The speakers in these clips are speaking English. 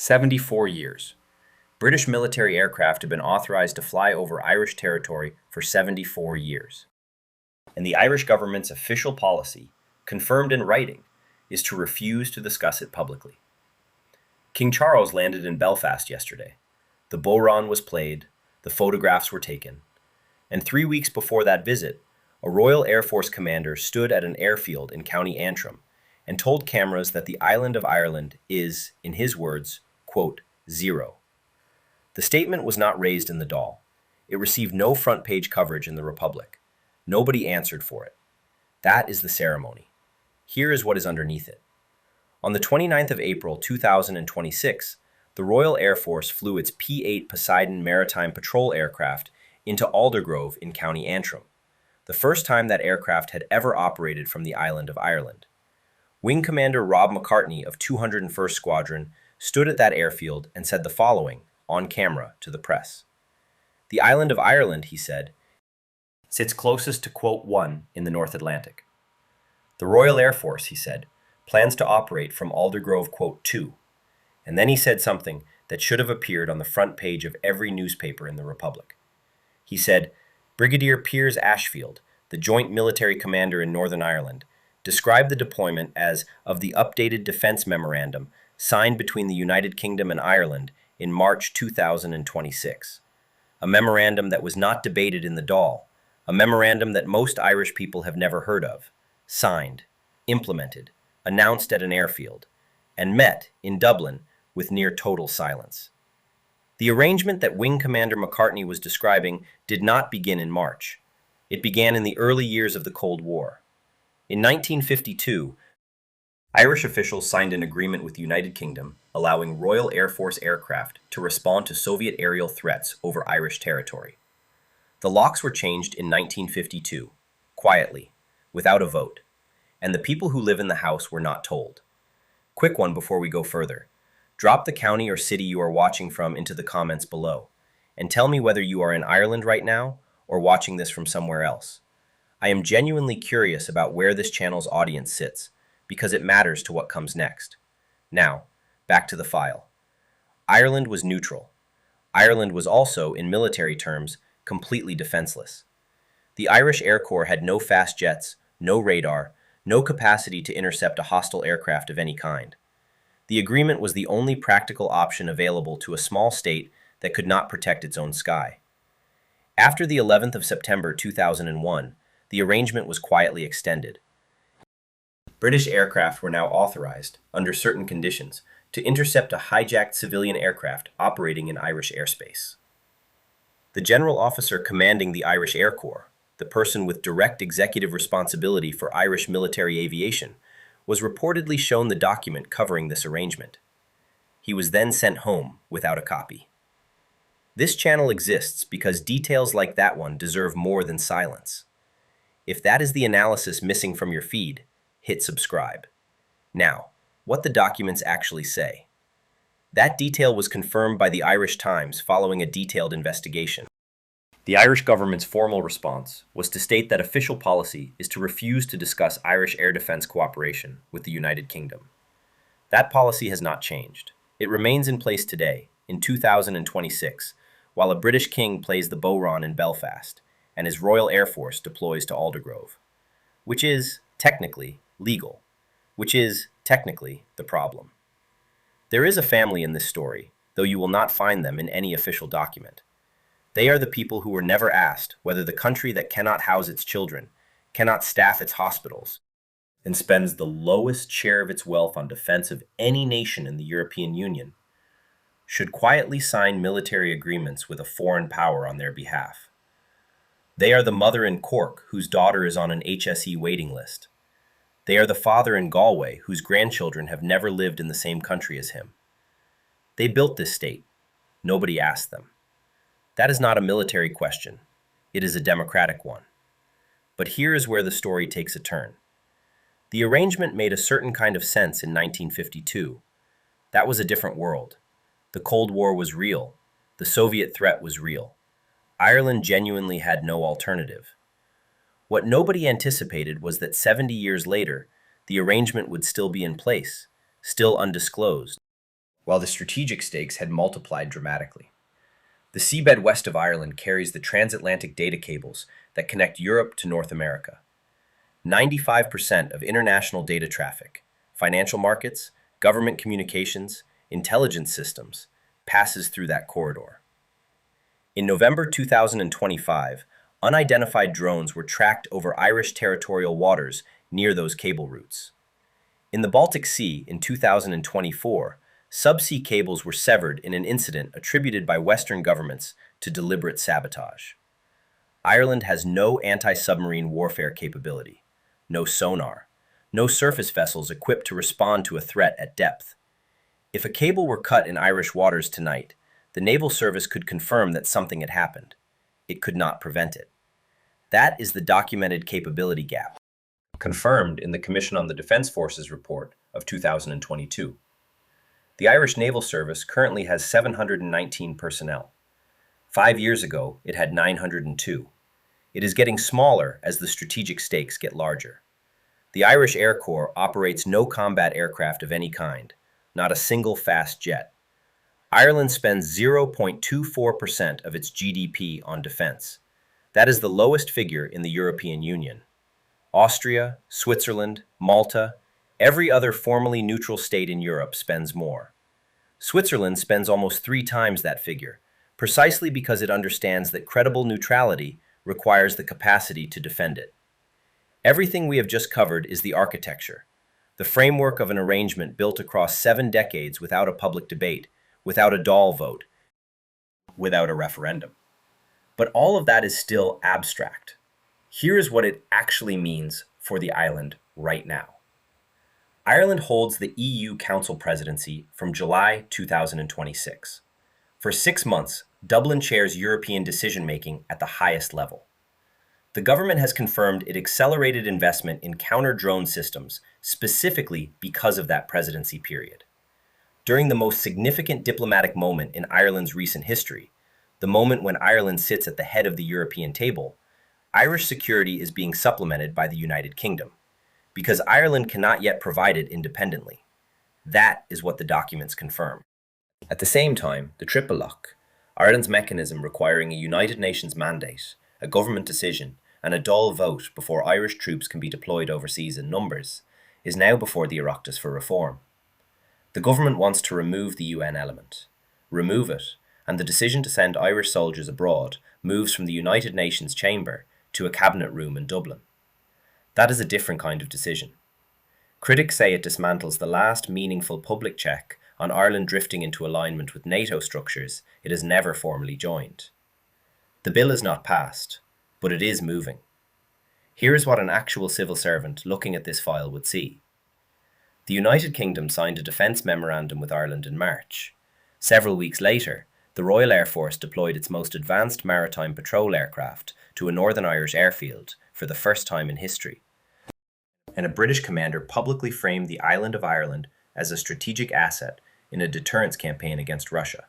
74 years. British military aircraft have been authorized to fly over Irish territory for 74 years. And the Irish government's official policy, confirmed in writing, is to refuse to discuss it publicly. King Charles landed in Belfast yesterday. The Bodhrán was played, the photographs were taken, and 3 weeks before that visit, a Royal Air Force commander stood at an airfield in County Antrim and told cameras that the island of Ireland is, in his words, quote, zero. The statement was not raised in the Dáil. It received no front-page coverage in the Republic. Nobody answered for it. That is the ceremony. Here is what is underneath it. On the 29th of April 2026, the Royal Air Force flew its P-8 Poseidon maritime patrol aircraft into Aldergrove in County Antrim, the first time that aircraft had ever operated from the island of Ireland. Wing Commander Rob McCartney of 201st Squadron stood at that airfield and said the following, on camera, to the press. The island of Ireland, he said, sits closest to quote 1 in the North Atlantic. The Royal Air Force, he said, plans to operate from Aldergrove quote 2. And then he said something that should have appeared on the front page of every newspaper in the Republic. He said, Brigadier Piers Ashfield, the Joint Military Commander in Northern Ireland, described the deployment as of the updated defense memorandum signed between the United Kingdom and Ireland in March 2026. A memorandum that was not debated in the Dáil, a memorandum that most Irish people have never heard of, signed, implemented, announced at an airfield, and met in Dublin with near total silence. The arrangement that Wing Commander McCartney was describing did not begin in March. It began in the early years of the Cold War. In 1952, Irish officials signed an agreement with the United Kingdom allowing Royal Air Force aircraft to respond to Soviet aerial threats over Irish territory. The locks were changed in 1952, quietly, without a vote, and the people who live in the house were not told. Quick one before we go further. Drop the county or city you are watching from into the comments below, and tell me whether you are in Ireland right now or watching this from somewhere else. I am genuinely curious about where this channel's audience sits, because it matters to what comes next. Now, back to the file. Ireland was neutral. Ireland was also, in military terms, completely defenseless. The Irish Air Corps had no fast jets, no radar, no capacity to intercept a hostile aircraft of any kind. The agreement was the only practical option available to a small state that could not protect its own sky. After the 11th of September 2001, the arrangement was quietly extended. British aircraft were now authorized, under certain conditions, to intercept a hijacked civilian aircraft operating in Irish airspace. The general officer commanding the Irish Air Corps, the person with direct executive responsibility for Irish military aviation, was reportedly shown the document covering this arrangement. He was then sent home without a copy. This channel exists because details like that one deserve more than silence. If that is the analysis missing from your feed, hit subscribe. Now, what the documents actually say. That detail was confirmed by the Irish Times following a detailed investigation. The Irish government's formal response was to state that official policy is to refuse to discuss Irish air defense cooperation with the United Kingdom. That policy has not changed. It remains in place today, in 2026, while a British king plays the Bodhrán in Belfast and his Royal Air Force deploys to Aldergrove, which is, technically, legal, which is, technically, the problem. There is a family in this story, though you will not find them in any official document. They are the people who were never asked whether the country that cannot house its children, cannot staff its hospitals, and spends the lowest share of its wealth on defense of any nation in the European Union, should quietly sign military agreements with a foreign power on their behalf. They are the mother in Cork whose daughter is on an HSE waiting list. They are the father in Galway whose grandchildren have never lived in the same country as him. They built this state. Nobody asked them. That is not a military question. It is a democratic one. But here is where the story takes a turn. The arrangement made a certain kind of sense in 1952. That was a different world. The Cold War was real. The Soviet threat was real. Ireland genuinely had no alternative. What nobody anticipated was that 70 years later, the arrangement would still be in place, still undisclosed, while the strategic stakes had multiplied dramatically. The seabed west of Ireland carries the transatlantic data cables that connect Europe to North America. 95% of international data traffic, financial markets, government communications, intelligence systems, passes through that corridor. In November 2025, unidentified drones were tracked over Irish territorial waters near those cable routes. In the Baltic Sea in 2024, subsea cables were severed in an incident attributed by Western governments to deliberate sabotage. Ireland has no anti-submarine warfare capability, no sonar, no surface vessels equipped to respond to a threat at depth. If a cable were cut in Irish waters tonight, the Naval Service could confirm that something had happened. It could not prevent it. That is the documented capability gap, confirmed in the Commission on the Defence Forces report of 2022. The Irish Naval Service currently has 719 personnel. 5 years ago, it had 902. It is getting smaller as the strategic stakes get larger. The Irish Air Corps operates no combat aircraft of any kind, not a single fast jet. Ireland spends 0.24% of its GDP on defence. That is the lowest figure in the European Union. Austria, Switzerland, Malta, every other formally neutral state in Europe spends more. Switzerland spends almost 3 times that figure, precisely because it understands that credible neutrality requires the capacity to defend it. Everything we have just covered is the architecture, the framework of an arrangement built across 7 decades without a public debate, without a Dáil vote, without a referendum. But all of that is still abstract. Here is what it actually means for the island right now. Ireland holds the EU Council presidency from July 2026. For 6 months, Dublin chairs European decision-making at the highest level. The government has confirmed it accelerated investment in counter-drone systems specifically because of that presidency period. During the most significant diplomatic moment in Ireland's recent history, the moment when Ireland sits at the head of the European table, Irish security is being supplemented by the United Kingdom, because Ireland cannot yet provide it independently. That is what the documents confirm. At the same time, the triple lock, Ireland's mechanism requiring a United Nations mandate, a government decision, and a Dáil vote before Irish troops can be deployed overseas in numbers, is now before the Oireachtas for reform. The government wants to remove the UN element. Remove it, and the decision to send Irish soldiers abroad moves from the United Nations chamber to a cabinet room in Dublin. That is a different kind of decision. Critics say it dismantles the last meaningful public check on Ireland drifting into alignment with NATO structures it has never formally joined. The bill is not passed, but it is moving. Here is what an actual civil servant looking at this file would see. The United Kingdom signed a defence memorandum with Ireland in March. Several weeks later, the Royal Air Force deployed its most advanced maritime patrol aircraft to a Northern Irish airfield for the first time in history. And a British commander publicly framed the island of Ireland as a strategic asset in a deterrence campaign against Russia.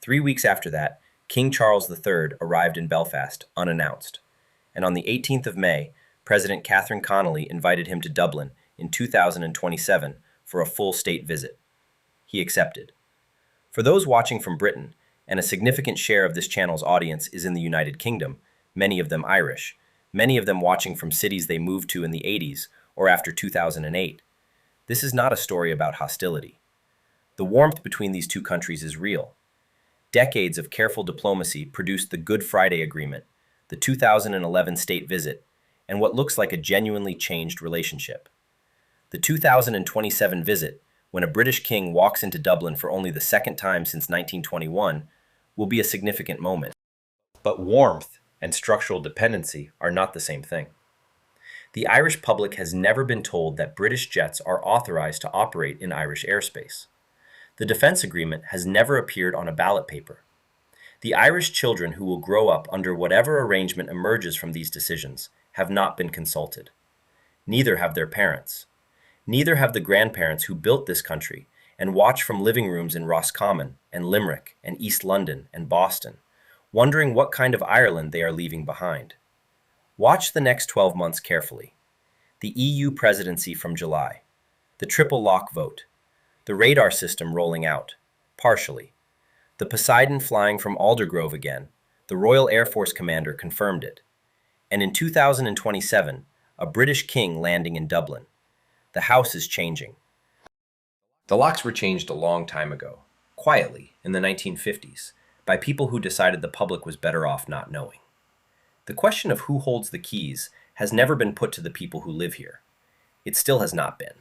3 weeks after that, King Charles III arrived in Belfast unannounced, and on the 18th of May, President Catherine Connolly invited him to Dublin in 2027 for a full state visit. He accepted. For those watching from Britain, and a significant share of this channel's audience is in the United Kingdom, many of them Irish, many of them watching from cities they moved to in the 80s or after 2008, this is not a story about hostility. The warmth between these two countries is real. Decades of careful diplomacy produced the Good Friday Agreement, the 2011 state visit, and what looks like a genuinely changed relationship. The 2027 visit, when a British king walks into Dublin for only the second time since 1921, will be a significant moment. But warmth and structural dependency are not the same thing. The Irish public has never been told that British jets are authorised to operate in Irish airspace. The defence agreement has never appeared on a ballot paper. The Irish children who will grow up under whatever arrangement emerges from these decisions have not been consulted. Neither have their parents. Neither have the grandparents who built this country and watch from living rooms in Roscommon and Limerick and East London and Boston, wondering what kind of Ireland they are leaving behind. Watch the next 12 months carefully. The EU presidency from July, the triple lock vote, The radar system rolling out, partially. The Poseidon flying from Aldergrove again, the Royal Air Force commander confirmed it. And in 2027, a British king landing in Dublin. The house is changing. The locks were changed a long time ago, quietly, in the 1950s, by people who decided the public was better off not knowing. The question of who holds the keys has never been put to the people who live here. It still has not been.